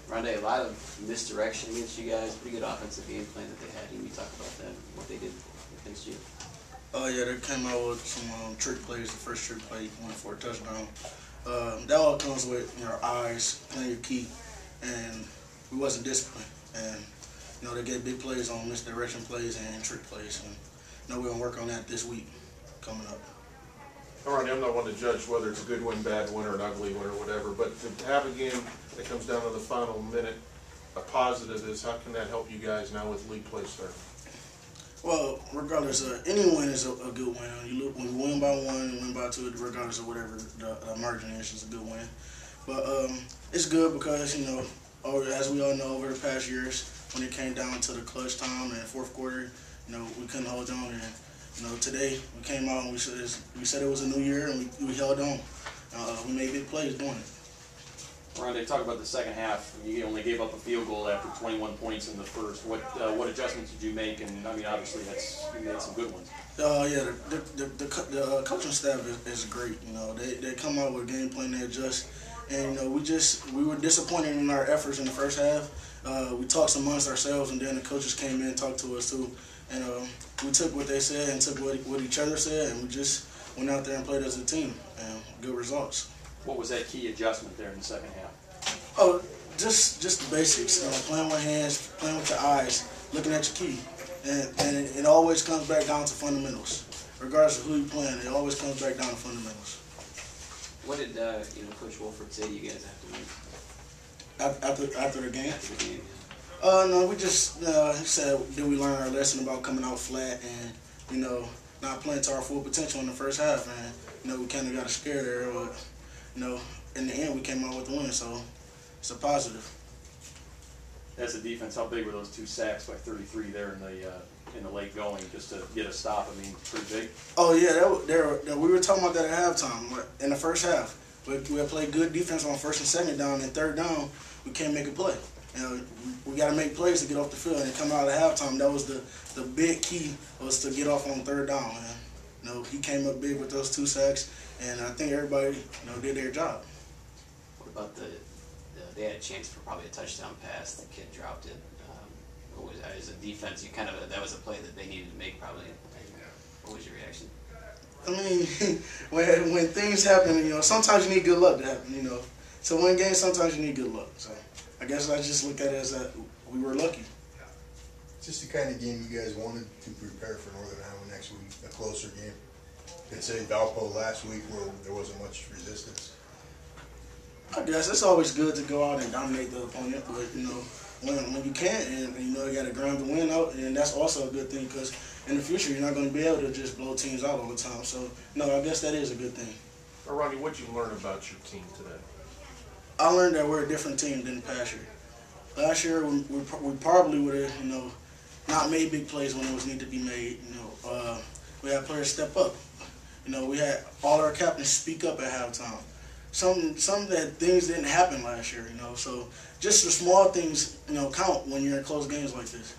Aronde, a lot of misdirection against you guys. Pretty good offensive game plan that they had. Can you talk about that, what they did against you? Oh yeah, they came out with some trick plays. The first trick play went for a touchdown. That all comes with your eyes, playing your key, and we wasn't disciplined. And they get big plays on misdirection plays and trick plays, and we're gonna work on that this week coming up. All right, I'm not one to judge whether it's a good win, bad win, or an ugly win, or whatever, but to have a game that comes down to the final minute, a positive is how can that help you guys now with league play starting? Well, regardless, any win is a good win. When you win by one, you win by two, regardless of whatever the margin is, it's a good win. But it's good because, as we all know, over the past years, when it came down to the clutch time and fourth quarter, we couldn't hold on. And today we came out and we said it was a new year, and we held on. We made big plays doing it. Aronde, talk about the second half. You only gave up a field goal after 21 points in the first. What adjustments did you make? And I mean, obviously, you made some good ones. Yeah, the coaching staff is great. They come out with a game plan, they adjust, and we were disappointed in our efforts in the first half. We talked amongst ourselves, and then the coaches came in and talked to us too. And we took what they said and took what each other said, and we just went out there and played as a team, and good results. What was that key adjustment there in the second half? Oh, just the basics. Playing with hands, playing with your eyes, looking at your key, and it always comes back down to fundamentals. Regardless of who you're playing, it always comes back down to fundamentals. What did Coach Wolford say to you guys after After the game? After the game. No, we just he said, did we learn our lesson about coming out flat and not playing to our full potential in the first half, and we kind of got scared there, but in the end we came out with the win, so it's a positive. As a defense, how big were those two sacks by 33 there in the late going just to get a stop? I mean, pretty big. Oh yeah, we were talking about that at halftime. In the first half, we played good defense on first and second down, and third down we can't make a play. We got to make plays to get off the field, and come out at halftime. That was the big key, was to get off on third down. He came up big with those two sacks, and I think everybody did their job. What about they had a chance for probably a touchdown pass. The kid dropped it. What was that? As a defense, that was a play that they needed to make probably. What was your reaction? I mean, when things happen, sometimes you need good luck to happen. To win games, sometimes you need good luck. So I guess I just look at it as that we were lucky. Just the kind of game you guys wanted to prepare for Northern Iowa next week, a closer game. Considering Valpo last week where there wasn't much resistance. I guess it's always good to go out and dominate the opponent, but when you can't, and you got to grind the win out, and that's also a good thing because in the future you're not going to be able to just blow teams out all the time. So I guess that is a good thing. Ronnie, what did you learn about your team today? I learned that we're a different team than past year. Last year we probably would have not made big plays when it was need to be made. We had players step up. We had all our captains speak up at halftime. Some that things didn't happen last year, so just the small things, count when you're in close games like this.